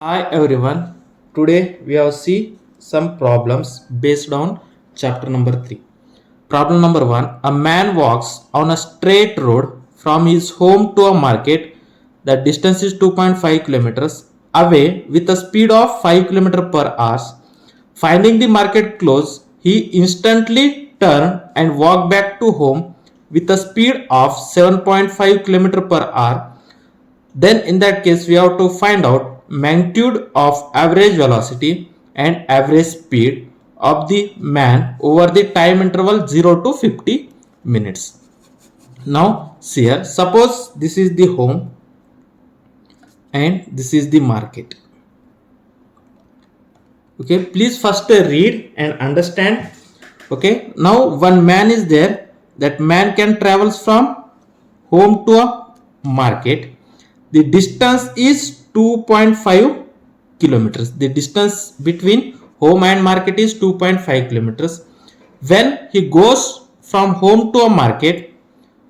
Hi everyone. Today we have see some problems based on chapter number 3. Problem number 1. A man walks on a straight road from his home to a market. The distance is 2.5 kilometers away with a speed of 5 km per hour. Finding the market close, he instantly turned and walked back to home with a speed of 7.5 km per hour. Then in that case we have to find out magnitude of average velocity and average speed of the man over the time interval 0 to 50 minutes. Now see here, suppose this is the home and this is the market. Okay, please first read and understand. Okay, now one man is there. That man can travels from home to a market. The distance is 2.5 kilometers. The distance between home and market is 2.5 kilometers. When he goes from home to a market,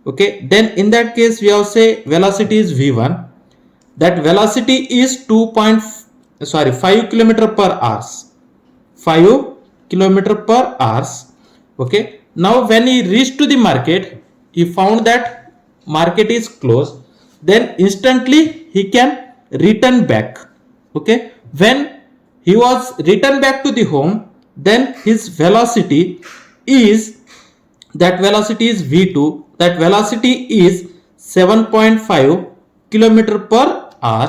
okay, then in that case we have say velocity is v1. That velocity is 5 kilometer per hour. 5 kilometer per hour. Okay, now when he reached to the market, he found that market is closed. Then instantly he can return back. Okay, when he was returned back to the home, then his velocity is, that velocity is v2. That velocity is 7.5 kilometer per hour.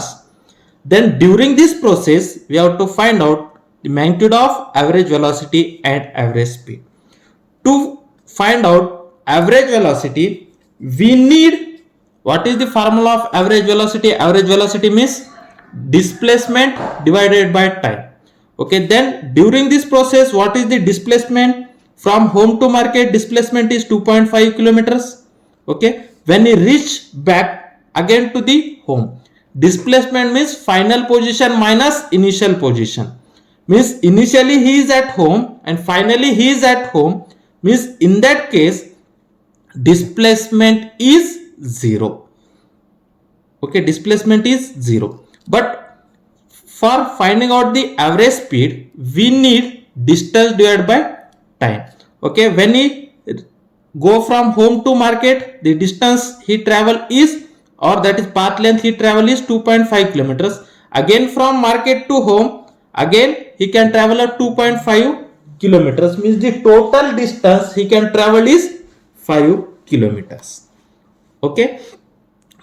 Then during this process we have to find out the magnitude of average velocity and average speed. To find out average velocity, we need, what is the formula of average velocity? Average velocity means displacement divided by time. Okay, then during this process, what is the displacement? From home to market, displacement is 2.5 kilometers. Okay, when he reach back again to the home, displacement means final position minus initial position. Means initially he is at home and finally he is at home, means in that case displacement is 0. Okay, displacement is 0. But for finding out the average speed, we need distance divided by time. Okay, when he go from home to market, the distance he travel is, or that is path length he travel is 2.5 kilometers. Again from market to home, again he can travel at 2.5 kilometers, means the total distance he can travel is 5 kilometers. Okay,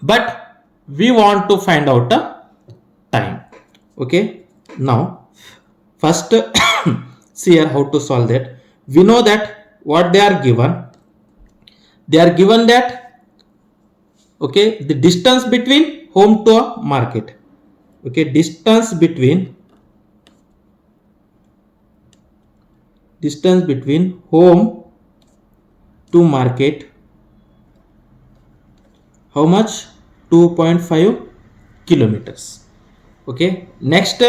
but we want to find out the time. Okay, now first see here how to solve that. We know that what they are given. They are given that, okay, the distance between home to a market. Okay, distance between home to market, how much? 2.5 kilometers. Okay, next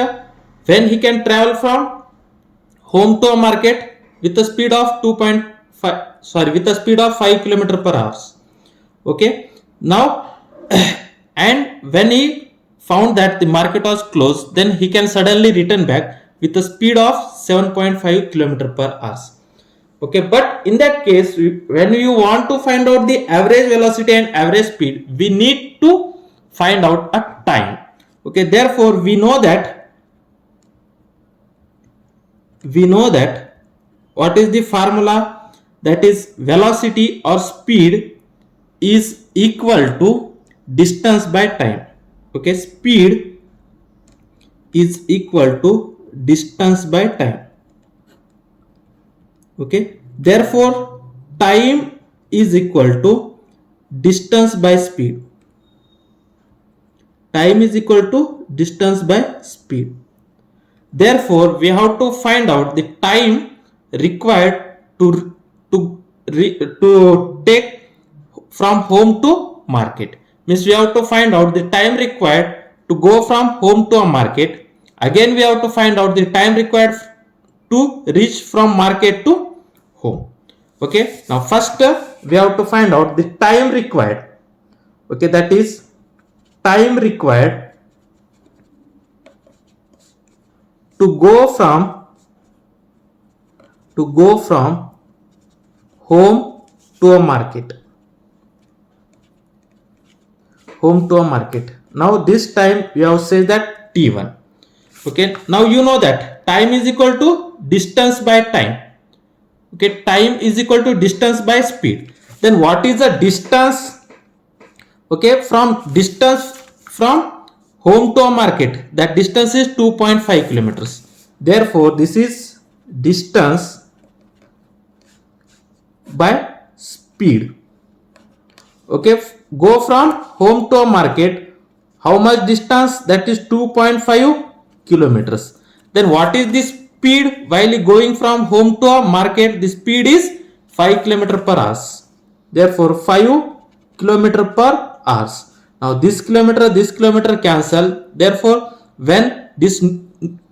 when he can travel from home to a market with a speed of 5 kilometer per hour. Okay, now and when he found that the market was closed, then he can suddenly return back with a speed of 7.5 kilometer per hour. Okay, but in that case, when you want to find out the average velocity and average speed, we need to find out a time. Okay, therefore we know that what is the formula? That is velocity or speed is equal to distance by time. Okay, speed is equal to distance by time. Okay, therefore time is equal to distance by speed. Time is equal to distance by speed. Therefore we have to find out the time required to take from home to market. Means we have to find out the time required to go from home to a market. Again we have to find out the time required to reach from market to home. Okay, now first we have to find out the time required. Okay, that is time required to go from home to a market. Now this time we have said that t1. Okay, now you know that time is equal to distance by time. Okay, time is equal to distance by speed. Then what is the distance? Okay, from home to a market, that distance is 2.5 kilometers. Therefore this is distance by speed. Okay, go from home to a market, how much distance? That is 2.5 kilometers. Then what is the speed while going from home to a market? The speed is 5 km per hour. Therefore 5 km per hour. Now this kilometer cancel. Therefore when this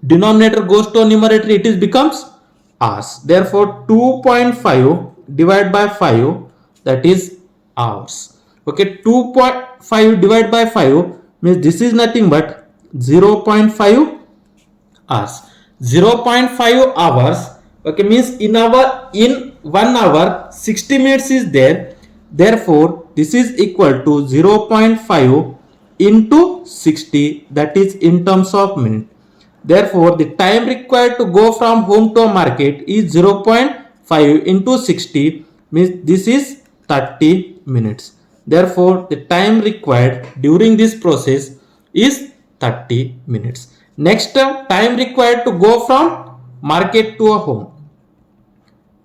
denominator goes to a numerator, it becomes hours. Therefore 2.5 divided by 5, that is hours. Okay, 2.5 divided by 5 means this is nothing but 0.5 hours. 0.5 hours, okay, means in 1 hour 60 minutes is there. Therefore this is equal to 0.5 into 60, that is in terms of minute. Therefore the time required to go from home to a market is 0.5 into 60, means this is 30 minutes. Therefore the time required during this process is 30 minutes. Next, time required to go from market to a home.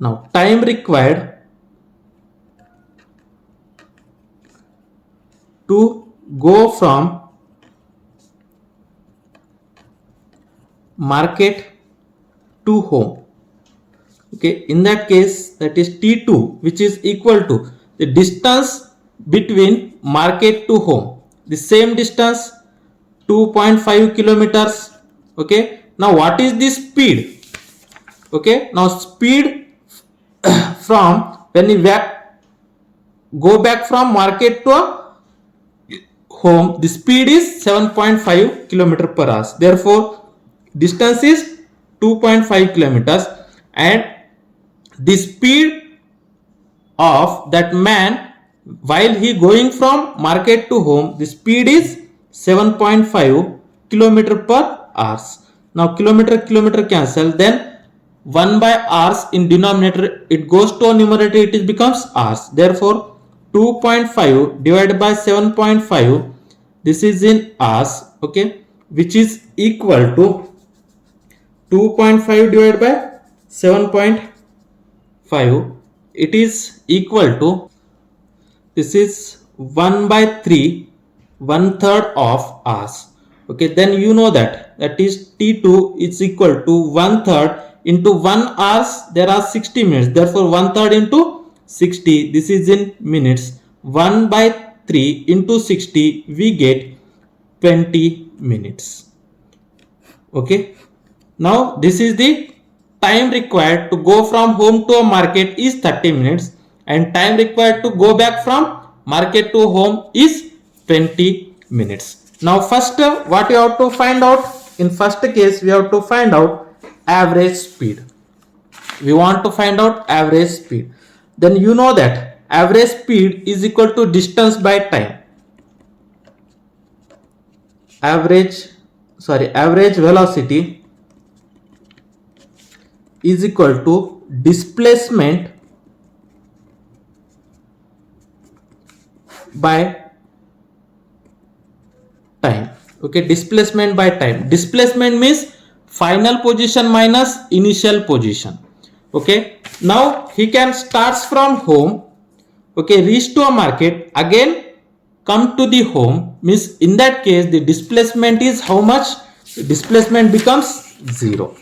Now time required to go from market to home. Okay, in that case that is T2, which is equal to the distance between market to home. The same distance 2.5 kilometers. Okay, now what is the speed? Okay, now speed from when we go back from market to a home, the speed is 7.5 km per hour. Therefore distance is 2.5 kilometers and the speed of that man while he going from market to home, the speed is 7.5 km per hour. Now kilometer cancel, then 1 by hours in denominator, it goes to a numerator, it becomes hours. Therefore 2.5 divided by 7.5, this is in hours, okay, which is equal to 2.5 divided by 7.5, it is equal to, this is 1 by 3, 1/3 of hours. Okay, then you know that is T2 is equal to 1/3 into 1 hours, there are 60 minutes. Therefore 1/3 into 60, this is in minutes. 1 by 3 into 60, we get 20 minutes. Okay, now this is the time required to go from home to a market is 30 minutes and time required to go back from market to home is 20 minutes. Now first what you have to find out? In first case we have to find out average speed. We want to find out average speed. Then you know that average speed is equal to distance by time. Average velocity is equal to displacement by time. Okay, displacement by time. Displacement means final position minus initial position. Okay, now he can starts from home, okay, reach to a market, again come to the home, means in that case the displacement is how much? Displacement becomes 0.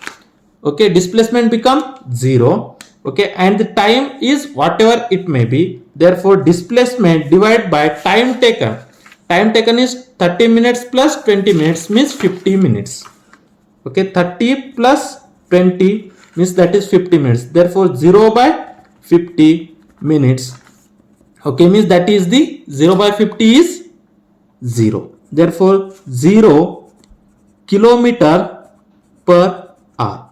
Okay, displacement becomes 0. Okay, and the time is whatever it may be. Therefore displacement divided by time taken. Time taken is 30 minutes plus 20 minutes means 50 minutes. Okay, 30 plus 20 means that is 50 minutes. Therefore 0 by 50 minutes. Okay, means that is the 0 by 50 is 0. Therefore 0 kilometer per r.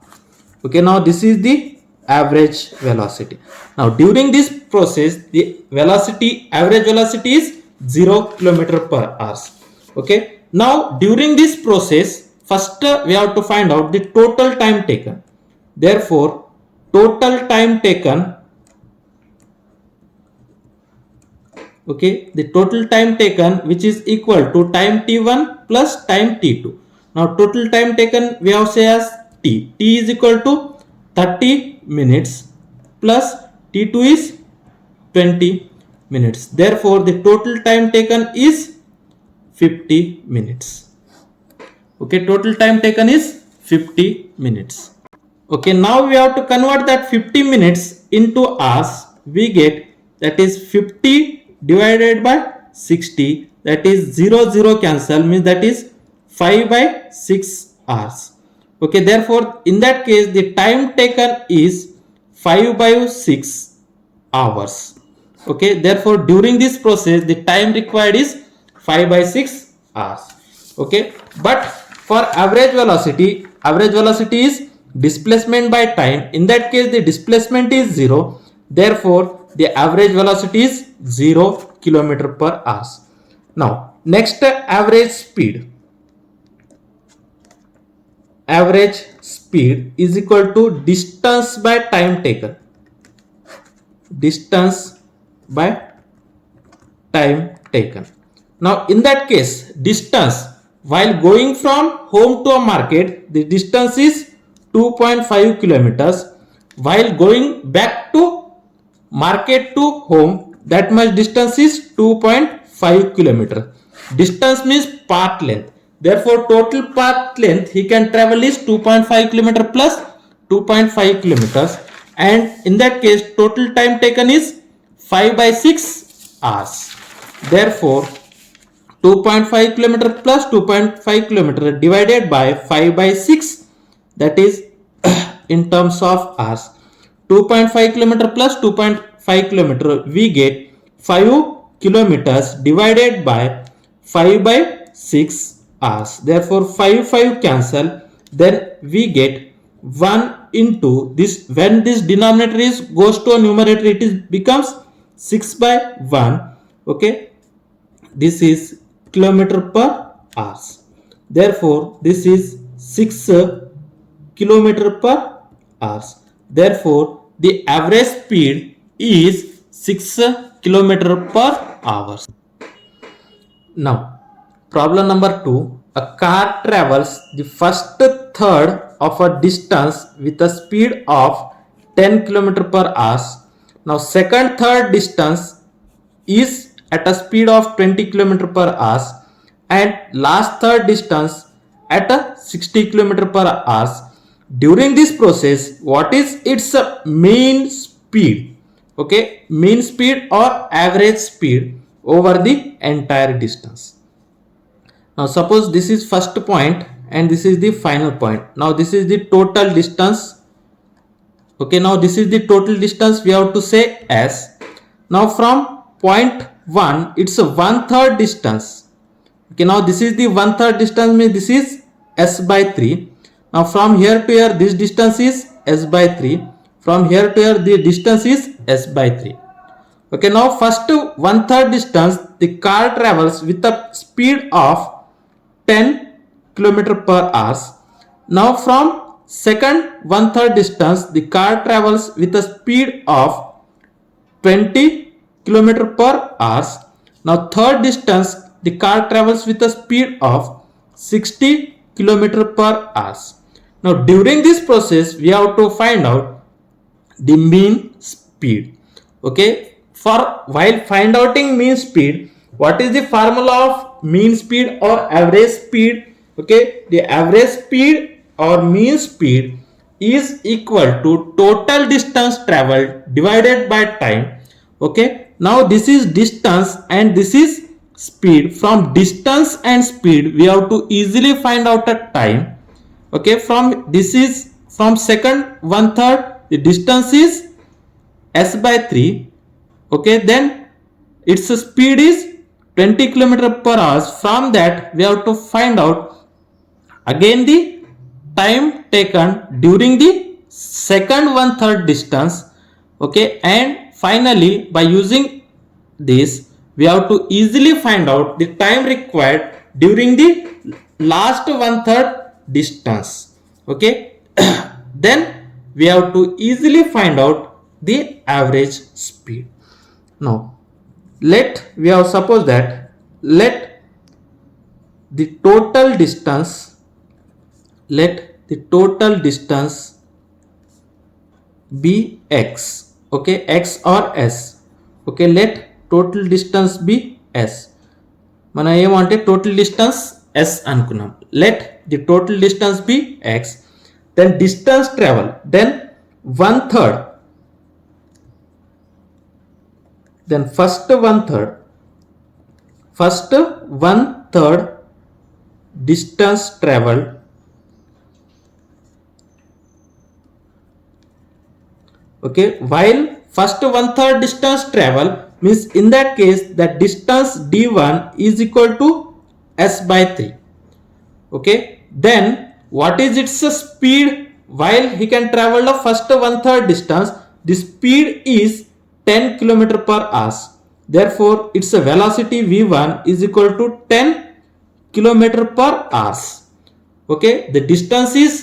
Okay, now this is the average velocity. Now during this process, the velocity, average velocity is 0 km per hour. Okay, now during this process, first we have to find out the total time taken. Therefore, total time taken, okay, the total time taken, which is equal to time t1 plus time t2. Now total time taken we have say as t. T is equal to 30 minutes plus t2 is 20 minutes. Therefore, the total time taken is 50 minutes. Okay, total time taken is 50 minutes. Okay, now we have to convert that 50 minutes into hours. We get that is 50 divided by 60, that is 0 cancel, means that is 5 by 6 hours. Okay, therefore in that case the time taken is 5 by 6 hours. Okay, therefore during this process the time required is 5 by 6 hours. Okay, but for average velocity is displacement by time. In that case the displacement is 0, therefore the average velocity is 0 km per hour. Now next, average speed. Average speed is equal to distance by time taken. Distance by time taken. Now in that case, distance while going from home to a market, the distance is 2.5 kilometers. While going back to market to home, that much distance is 2.5 kilometers. Distance means path length. Therefore, total path length he can travel is 2.5 km plus 2.5 kilometers, and in that case total time taken is 5 by 6 hours. Therefore, 2.5 km plus 2.5 km divided by 5 by 6, that is in terms of hours, 2.5 km plus 2.5 km, we get 5 kilometers divided by 5 by 6 hours. Therefore 5 cancel, then we get 1 into this. When this denominator is goes to a numerator, it is becomes 6 by 1. Okay, this is kilometer per hour. Therefore this is 6 kilometer per hour. Therefore the average speed is 6 kilometer per hour. Now problem number 2, a car travels the first third of a distance with a speed of 10 km per hour. Now second third distance is at a speed of 20 km per hour, and last third distance at a 60 km per hour. During this process, what is its mean speed? Okay, mean speed or average speed over the entire distance. Now suppose this is first point and this is the final point. Now this is the total distance. Okay, now this is the total distance, we have to say S. Now from point 1, it's a 1/3 distance. Okay, now this is the 1/3 distance, means this is S by 3. Now from here to here this distance is S by 3. From here to here the distance is S by 3. Okay, now first 1/3 distance the car travels with a speed of 10 km per hour. Now from second 1/3 distance the car travels with a speed of 20 km per hour. Now third distance the car travels with a speed of 60 km per hour. Now during this process we have to find out the mean speed. Okay, for while find outing mean speed, what is the formula of mean speed or average speed? Okay, the average speed or mean speed is equal to total distance traveled divided by time. Okay, now this is distance and this is speed. From distance and speed we have to easily find out a time. Okay, from this is from second 1/3 the distance is S by 3. Okay, then its speed is 20 km per hour. From that we have to find out again the time taken during the second 1/3 distance. Okay, and finally by using this we have to easily find out the time required during the last 1/3 distance. Okay, then we have to easily find out the average speed. Now we have suppose that let the total distance be x. Okay, x or s. Okay, let total distance be s. Mana ఏమంటే total distance s అనుకున్నాం. Let the total distance be x. Then distance travel, then 1/3. Then first 1/3 distance traveled. Okay, while first 1/3 distance travel means in that case that distance d1 is equal to s by 3. Okay, then what is its speed while he can travel the first 1/3 distance? The speed is 10 km per hour. Therefore its velocity v1 is equal to 10 km per hour. Okay, the distance is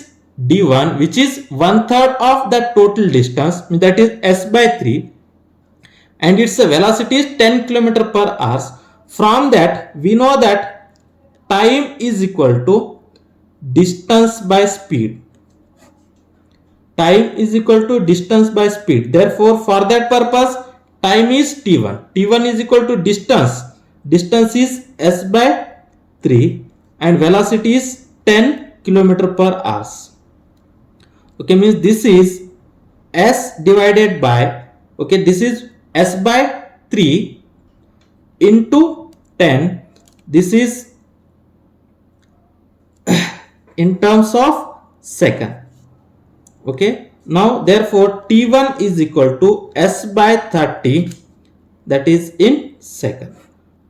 d1 which is 1/3 of that total distance, that is s by 3, and its velocity is 10 km per hour. From that we know that time is equal to distance by speed. Time is equal to distance by speed. Therefore for that purpose time is t1. T1 is equal to distance. Distance is s by 3 and velocity is 10 km per hour. Okay, means this is s divided by, okay, this is s by 3 into 10. This is in terms of second. Okay, now therefore t1 is equal to s by 30, that is in second.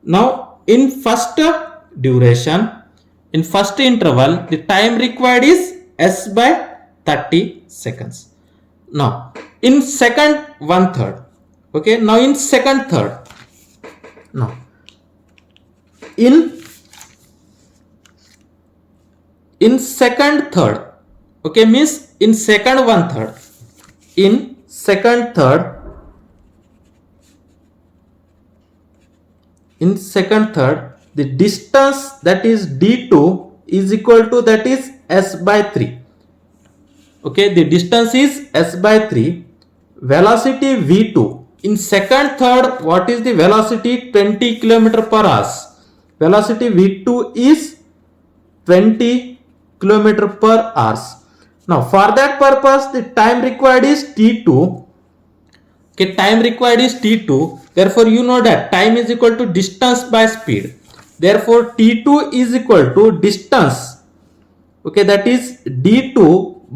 Now in first duration, in first interval, the time required is s by 30 seconds. Now in second 1/3. Okay, now in second third. Now in second third. Okay, means in second 1/3. In second third. In second third, the distance that is d2 is equal to, that is s by 3. Okay, the distance is s by 3. Velocity v2 in second third, what is the velocity? 20 km per hour. Velocity v2 is 20 km per hour. Now for that purpose the time required is t2. Okay, time required is t2. Therefore you know that time is equal to distance by speed. Therefore t2 is equal to distance, okay, that is d2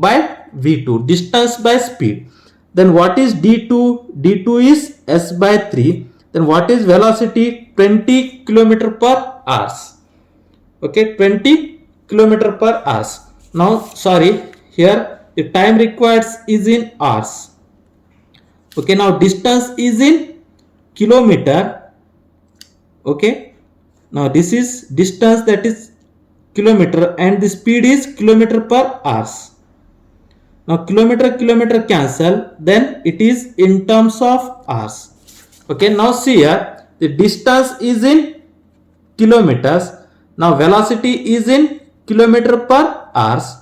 by v2, distance by speed. Then what is d2? D2 is s by 3. Then what is velocity? 20 km per hour. Okay, 20 km per hour. Now sorry, here the time required is in hours. Okay, now distance is in kilometer. Okay, now this is distance, that is kilometer, and the speed is kilometer per hour. Now kilometer cancel, then it is in terms of hours. Okay, now see here the distance is in kilometers. Now velocity is in kilometer per hours.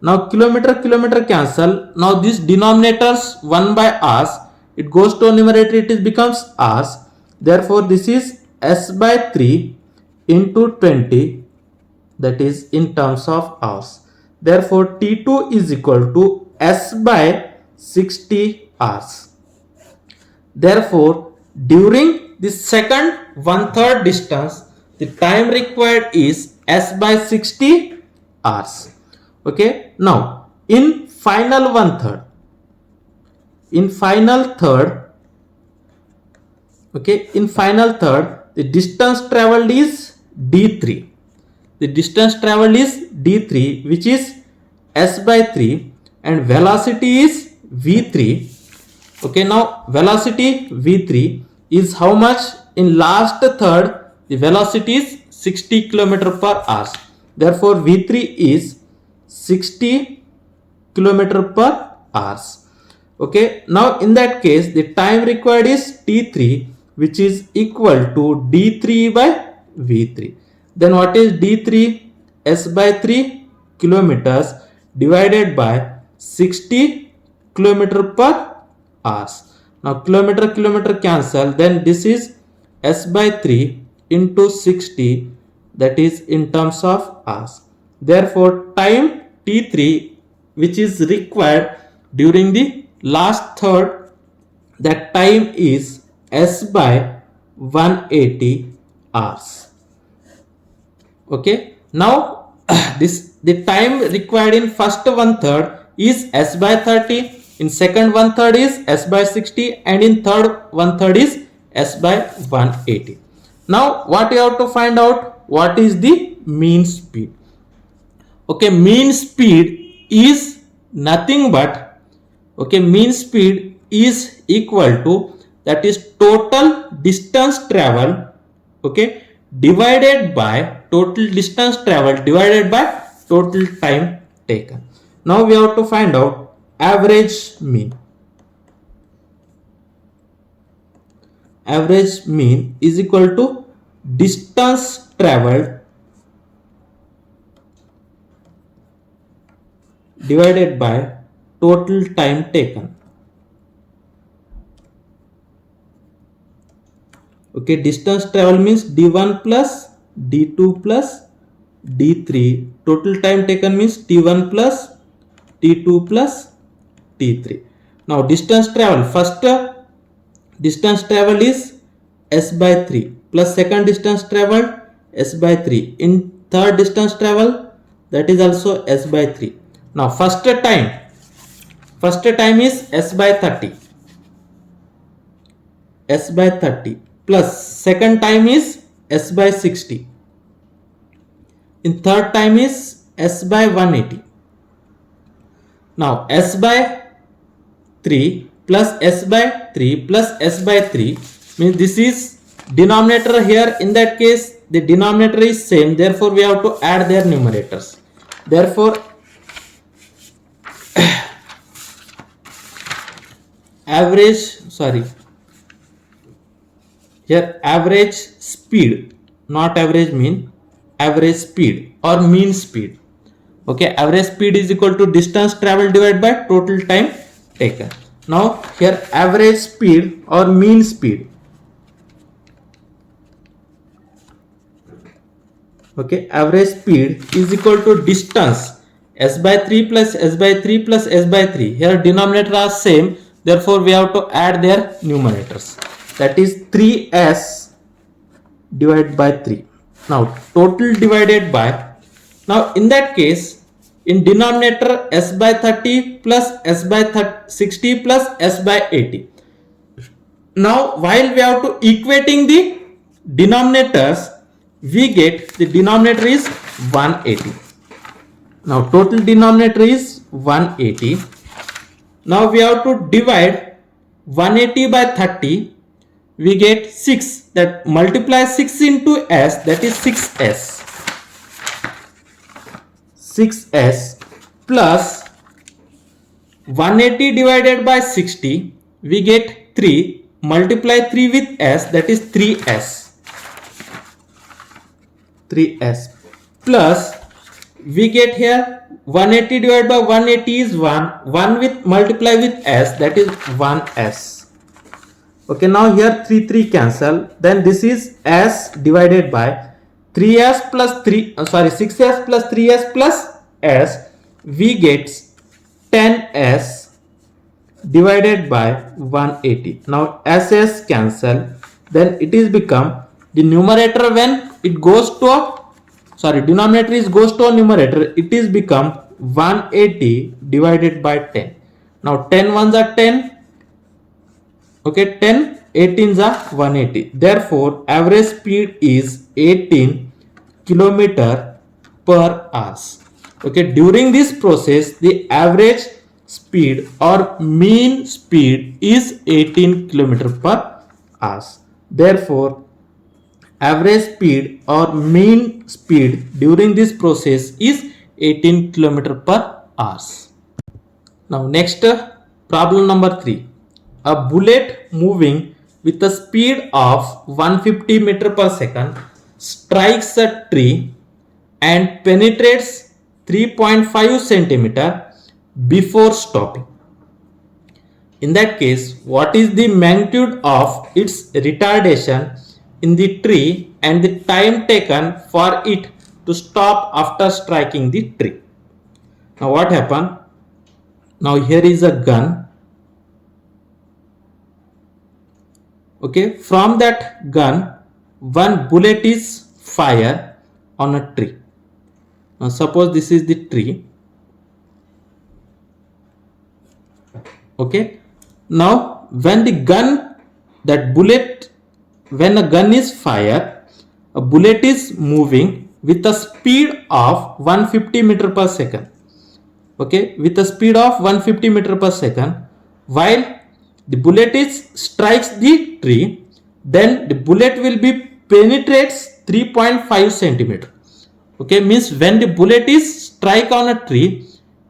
Now kilometer cancel. Now this denominators 1 by hours, it goes to numerator, it becomes hours. Therefore this is s by 3 into 20, that is in terms of hours. Therefore t2 is equal to s by 60 hours. Therefore during the second 1/3 distance, the time required is s by 60 hours. Okay, now in final 1/3, in final third, okay, in final third the distance traveled is d3. The distance traveled is d3, which is s by 3 and velocity is v3. Okay, now velocity v3 is how much? In last third, the velocity is 60 km per hour. Therefore, v3 is 60 km per hour. Okay, now in that case, the time required is t3, which is equal to d3 by v3. Then what is d3? S by 3 kilometers divided by 60 km per hour. Now kilometer cancel, then this is s by 3 into 60, that is in terms of hours. Therefore time t3 which is required during the last third, that time is s by 180 hours. Okay, now the time required in first one third is s by 30, in second one third is s by 60, and in third one third is s by 180. Now what you have to find out? What is the mean speed? Okay, mean speed is nothing but, okay, mean speed is equal to, that is total distance travel, okay, divided by total distance travel divided by total time taken. Now we have to find out average mean. Average mean is equal to distance traveled divided by total time taken. Okay, distance travel means d1 plus d2 plus d3. Total time taken means t1 plus t2 plus t3. Now distance travel, first distance travel is s by 3 plus second distance travel s by 3. In third distance travel, that is also s by 3. Now first time is s by 30, s by 30 plus second time is s by 60. In third time is s by 180. Now s by 3 plus s by 3 plus s by 3 means this is denominator here. In that case the denominator is same, therefore we have to add their numerators. Therefore average speed, not average mean, average speed or mean speed. Okay, average speed is equal to distance traveled divided by total time taken. Now here average speed or mean speed. Okay, average speed is equal to distance s by 3 plus s by 3 plus s by 3. Here denominator are same, therefore we have to add their numerators. That is 3s divided by 3. Now total divided by, now in that case in denominator s by 30 plus s by 60 plus s by 80. Now while we have to equating the denominators, we get the denominator is 180. Now total denominator is 180. Now we have to divide 180 by 30. We get 6, that multiply 6 into s, that is 6s. 6s plus 180 divided by 60, we get 3, multiply 3 with s, that is 3s. 3s plus we get here 180 divided by 180 is 1 with multiply with s, that is 1s. Okay, now here 3 cancel, then this is s divided by 3s plus 6s plus 3s plus s, we get 10s divided by 180. Now s cancel, then it is become the numerator when it goes to a, denominator is goes to a numerator, it is become 180 divided by 10. Now 10 ones are 10. Okay, 10 18s are 180. Therefore average speed is 18 km per hour. Okay, during this process, the average speed or mean speed is 18 km per hour. Therefore, average speed or mean speed during this process is 18 km per hour. Now next, problem number 3. A bullet moving with a speed of 150 meter per second strikes a tree and penetrates 3.5 centimeter before stopping. In that case, what is the magnitude of its retardation in the tree and the time taken for it to stop after striking the tree? Now what happened? Now here is a gun. Okay, from that gun, one bullet is fired on a tree. Now suppose this is the tree. Okay, now when the gun, when a gun is fired, a bullet is moving with a speed of 150 meter per second. Okay, with a speed of 150 meter per second, while the bullet is strikes the tree, then the bullet will be penetrates 3.5 centimeter. Okay, means when the bullet is strike on a tree,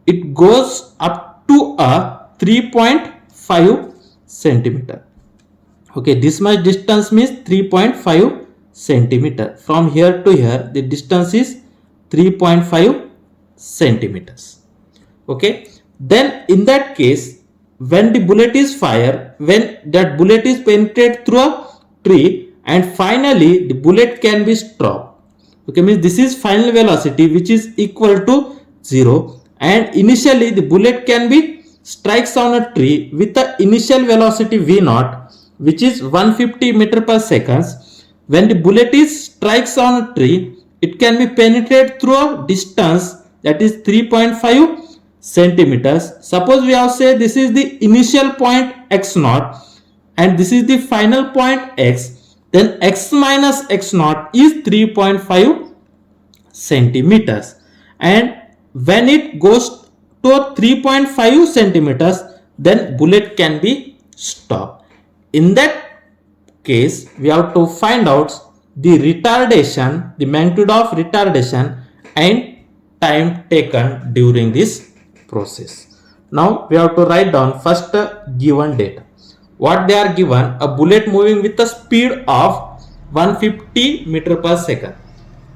it goes up to a 3.5 centimeter. Okay, this much distance means 3.5 centimeter. From here to here, the distance is 3.5 centimeters. Okay, then in that case, when the bullet is fired, when that bullet is penetrated through a tree and finally the bullet can be stopped. Okay, means this is final velocity which is equal to 0, and initially the bullet can be strikes on a tree with the initial velocity v0, which is 150 meter per second. When the bullet is strikes on a tree, it can be penetrated through a distance that is 3.5 centimeters. Suppose we have said this is the initial point x0 and this is the final point x, then x minus x0 is 3.5 centimeters, and when it goes to 3.5 centimeters, then bullet can be stopped. In that case, we have to find out the retardation, the magnitude of retardation and time taken during this process. Now we have to write down first given data. What they are given: a bullet moving with a speed of 150 meter per second.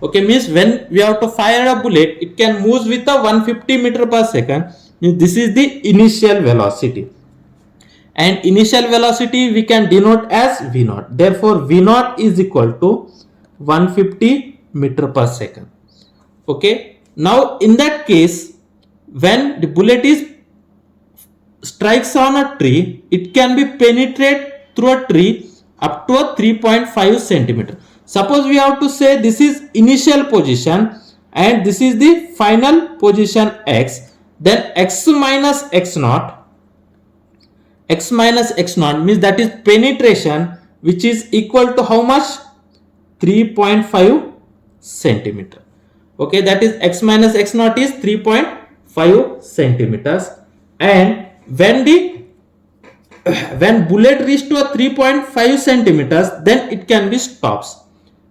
Okay, means when we have to fire a bullet, it can move with a 150 meter per second. Means this is the initial velocity, and initial velocity we can denote as v0. Therefore v0 is equal to 150 meter per second. Okay, now in that case, when the bullet is strikes on a tree, it can be penetrate through a tree up to a 3.5 centimeter. Suppose we have to say this is initial position and this is the final position x, then x minus x0 means that is penetration, which is equal to how much? 3.5 centimeter. Okay, that is x minus x0 is 3.5 centimeters, and when bullet reach to a 3.5 centimeters, then it can be stops.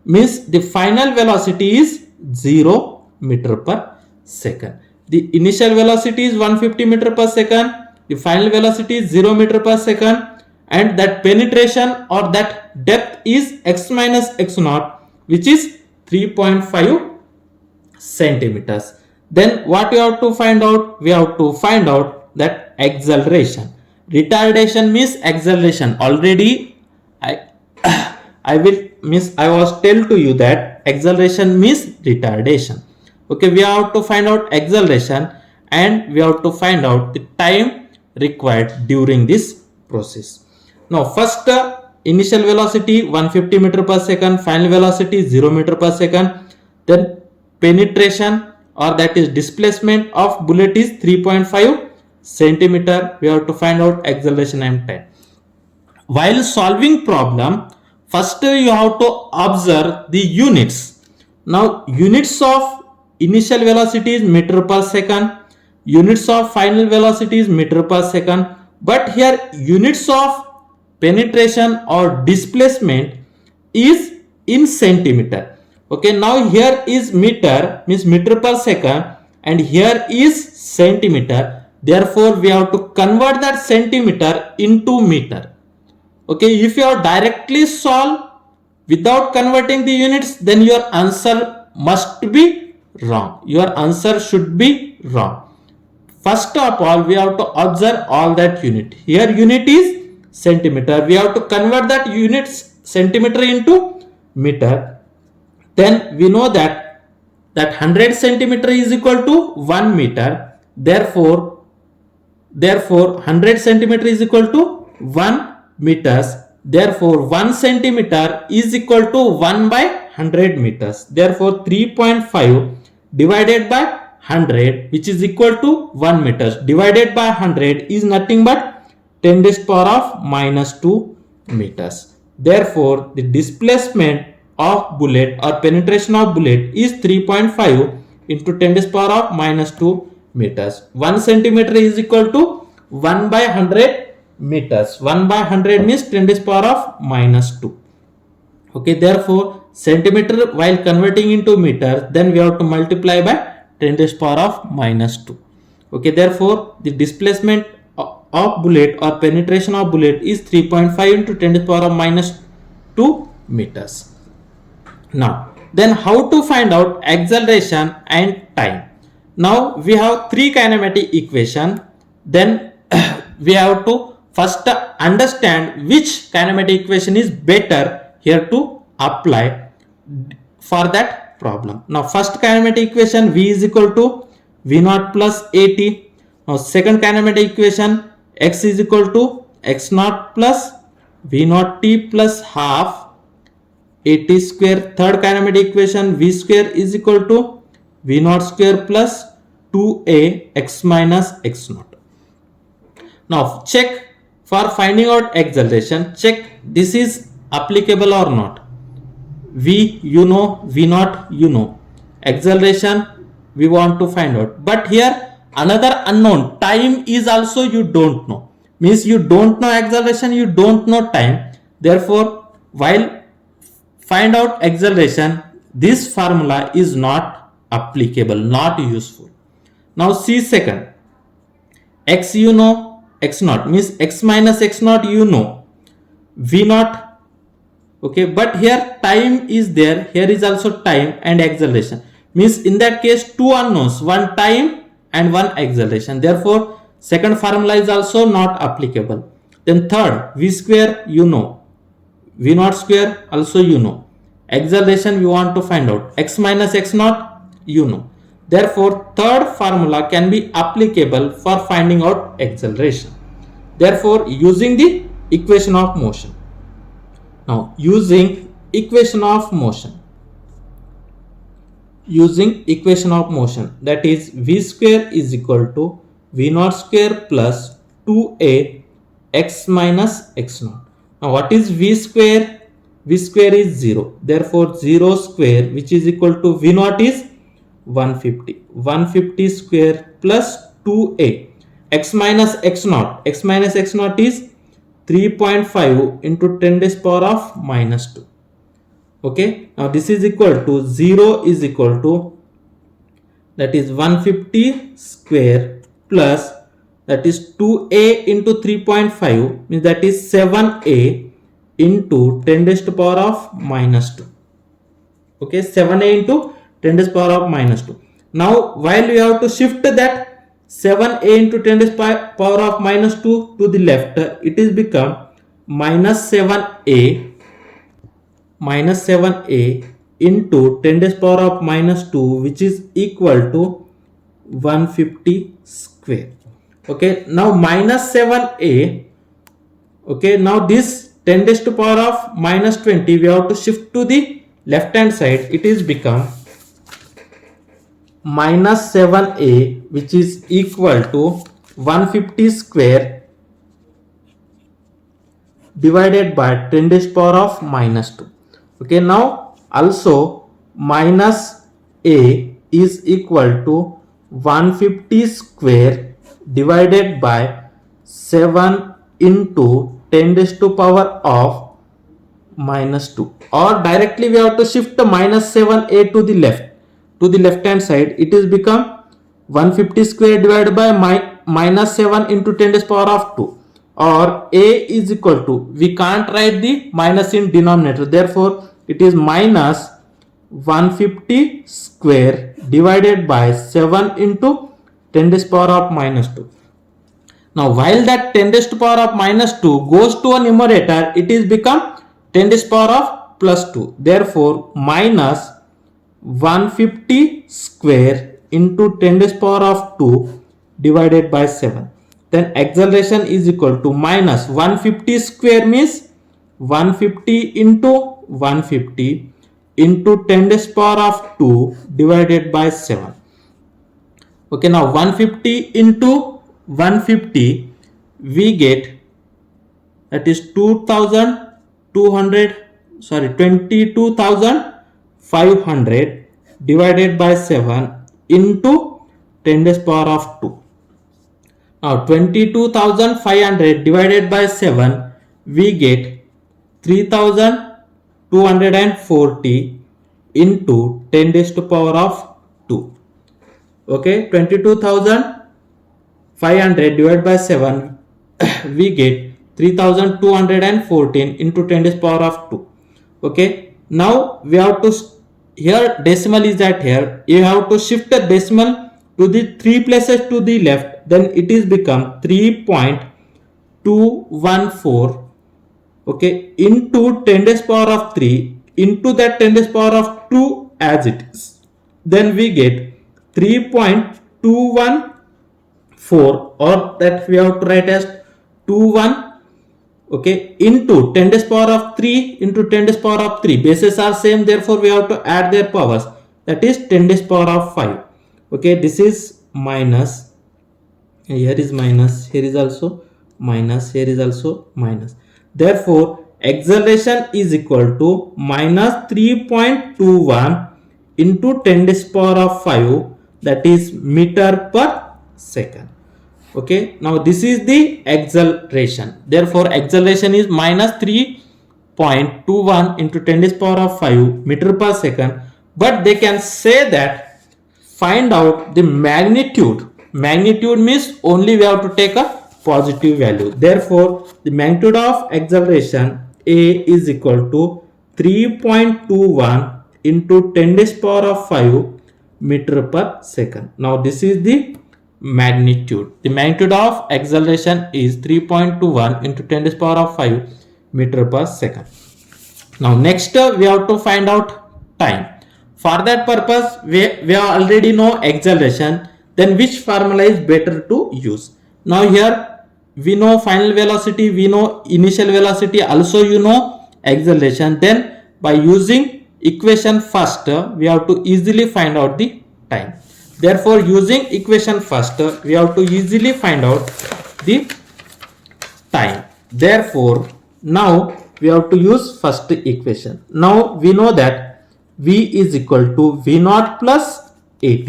Means the final velocity is 0 meter per second. The initial velocity is 150 meter per second. The final velocity is 0 meter per second, and that penetration or that depth is x minus x0, which is 3.5 centimeters. Then what we have to find out? We have to find out that acceleration. Retardation means acceleration. Already I was tell to you that acceleration means retardation. Okay, we have to find out acceleration and we have to find out the time required during this process. Now first initial velocity 150 meter per second, final velocity 0 meter per second, then penetration or that is displacement of bullet is 3.5 centimeter. We have to find out acceleration and time. While solving problem, first you have to observe the units. Now units of initial velocity is meter per second, units of final velocity is meter per second, but here units of penetration or displacement is in centimeter. Okay, now here is meter, means meter per second, and here is centimeter. Therefore, we have to convert that centimeter into meter. Okay, if you are directly solve without converting the units, then your answer must be wrong. Your answer should be wrong. First of all, we have to observe all that unit. Here unit is centimeter. We have to convert that units centimeter into meter. Then we know that 100 centimeter is equal to 1 meter. Therefore 100 centimeter is equal to 1 meters. Therefore 1 centimeter is equal to 1 by 100 meters. Therefore 3.5 divided by 100, which is equal to 1 meters, divided by 100 is nothing but 10 to the power of minus 2 meters. Therefore the displacement of bullet or penetration of bullet is 3.5 into 10 to the power of minus 2 meters. 1 centimeter is equal to 1 by 100 meters. 1 by 100 means 10 to the power of minus 2. Okay, therefore centimeter while converting into meter, then we have to multiply by 10 to the power of minus 2. Okay, therefore the displacement of bullet or penetration of bullet is 3.5 into 10 to the power of minus 2 meters. Now, then how to find out acceleration and time? Now we have three kinematic equation. Then we have to first understand which kinematic equation is better here to apply for that problem. Now first kinematic equation, V is equal to V naught plus AT. Now second kinematic equation, X is equal to X naught plus V naught T plus half AT square. Third kinematic equation, V square is equal to V naught square plus 2A X minus X naught. Now check for finding out acceleration, check this is applicable or not. V you know, V naught you know, acceleration we want to find out, but here another unknown, time is also you don't know, means you don't know acceleration, you don't know time. Therefore while find out acceleration, this formula is not applicable, not useful. Now see second, X you know, X naught means X minus X naught you know, V naught. Okay, but here time is there, here is also time and acceleration, means in that case two unknowns, one time and one acceleration. Therefore second formula is also not applicable. Then third, V square you know, V naught square also you know, acceleration we want to find out, X minus X naught you know. Therefore third formula can be applicable for finding out acceleration. Therefore using the equation of motion. Now using equation of motion, that is V square is equal to V naught square plus 2A X minus X naught. Now what is V square? V square is 0. Therefore 0 square, which is equal to V naught is 150. 150 square plus 2A. X minus X naught. X minus X naught is 3.5 into 10 to the power of minus 2. Okay. Now this is equal to 0 is equal to, that is 150 square plus, that is 2A into 3.5, means that is 7A into 10 to the power of minus 2. Okay, 7A into 10 to the power of minus 2. Now while we have to shift that 7A into 10 to the power of minus 2 to the left, it is become minus 7A into 10 to the power of minus 2, which is equal to 150 square. Okay, now minus 7A. Okay, now this 10 to the power of minus 20 we have to shift to the left hand side, it is become minus 7A, which is equal to 150 square divided by 10 to the power of minus 2. Okay, now also minus A is equal to 150 square divided by 7 into 10 raised to power of minus 2, or directly we have to shift the minus 7a to the left hand side. It is become 150 square divided by minus 7 into 10 raised to power of 2, or a is equal to, we can't write the minus in denominator, therefore it is minus 150 square divided by 7 into 10 raised to power of minus 2. Now while that 10 raised to power of minus 2 goes to a numerator, it is become 10 raised to power of plus 2. Therefore minus 150 square into 10 raised to power of 2 divided by 7. Then acceleration is equal to minus 150 square means 150 into 150 into 10 raised to power of 2 divided by 7. Okay, now 150 into 150 we get, that is 22,500 divided by 7 into 10 raised to power of 2. Now 22,500 divided by 7 we get 3,240 into 10 raised to power of 2. Okay, 22,500 divided by 7 we get 3,214 into 10 raised to power of 2. Okay, now we have to, here decimal is at here, you have to shift the decimal to the 3 places to the left, then it is become 3.214, okay, into 10 raised to power of 3 into that 10 raised to power of 2 as it is, then we get 3.214, or that we have to write as 21, okay, into 10 raised to power of 3 into 10 raised to power of 3. Bases are same, therefore we have to add their powers, that is 10 raised to power of 5. Okay, this is minus, here is minus, here is also minus, here is also minus. Therefore acceleration is equal to minus 3.21 into 10 raised to power of 5, that is meter per second. Okay, now this is the acceleration, therefore acceleration is minus 3.21 into 10 raised to power of 5 meter per second. But they can say that find out the magnitude. Magnitude means only we have to take a positive value, therefore the magnitude of acceleration a is equal to 3.21 into 10 raised to power of 5 meter per second. Now this is the magnitude. The magnitude of acceleration is 3.21 into 10 raised to power of 5 meter per second. Now next we have to find out time. For that purpose we already know acceleration, then which formula is better to use? Now here we know final velocity, we know initial velocity, also you know acceleration. Then by using equation first we have to easily find out the time. Therefore using equation first we have to easily find out the time. Therefore now we have to use first equation. Now we know that v is equal to v naught plus at.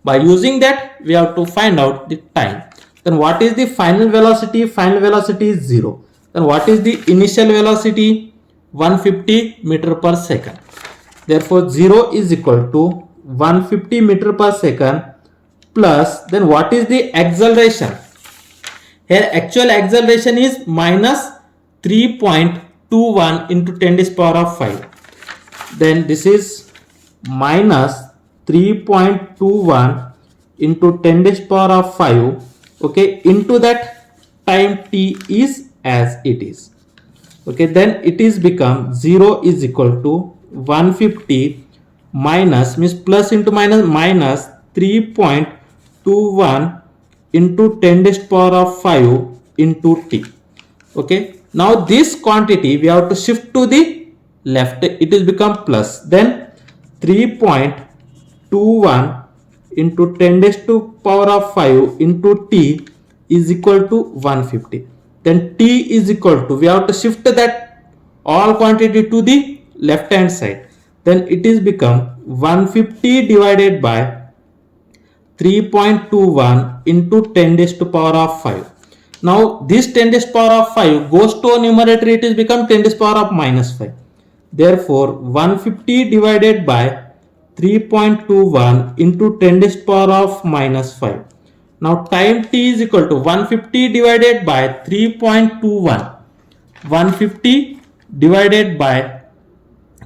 By using that we have to find out the time. Then what is the final velocity? Final velocity is 0. Then what is the initial velocity? 150 meter per second. Therefore 0 is equal to 150 meter per second plus, then what is the acceleration? Here actual acceleration is minus 3.21 into 10 raised to power of 5. Then this is minus 3.21 into 10 raised to power of 5, okay, into that time t is as it is. Okay, then it is become 0 is equal to 150 minus, means plus into minus, minus 3.21 into 10 raised to power of 5 into t. Okay, now this quantity we have to shift to the left, it is become plus, then 3.21 into 10 raised to power of 5 into t is equal to 150. Then t is equal to, we have to shift that all quantity to the left hand side, then it is become 150 divided by 3.21 into 10 raised to power of 5. Now this 10 raised to power of 5 goes to a numerator, it is become 10 raised to power of minus 5. Therefore 150 divided by 3.21 into 10 raised to power of minus 5. Now time t is equal to 150 divided by 3.21. 150 divided by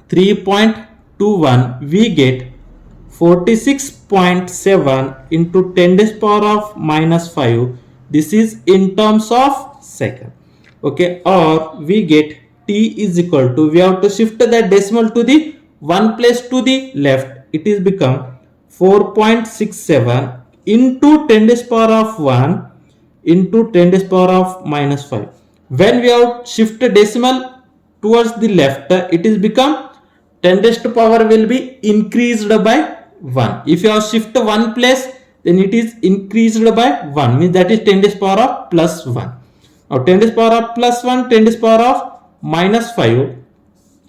3.21, we get 46.7 into 10 raised to power of minus 5. This is in terms of second. Okay, or we get t is equal to, we have to shift the decimal to the one place to the left. It is become 4.67 into 10 raised to power of 1 into 10 raised to power of minus 5. When we have shift decimal towards the left, it is become 10 raised to power will be increased by 1. If you have shift one place, then it is increased by 1, means that is 10 raised to power of plus 1. Now 10 raised to power of plus 1, 10 raised to power of minus 5,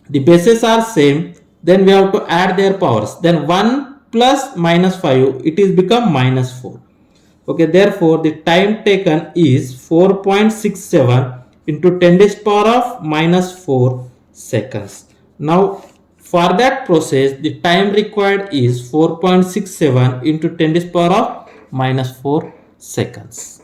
the bases are same, then we have to add their powers. Then 1 plus minus 5, it is become minus 4. Okay, therefore the time taken is 4.67 into 10 raised to power of minus 4 seconds. Now for that process, the time required is 4.67 into 10 raised to power of minus 4 seconds.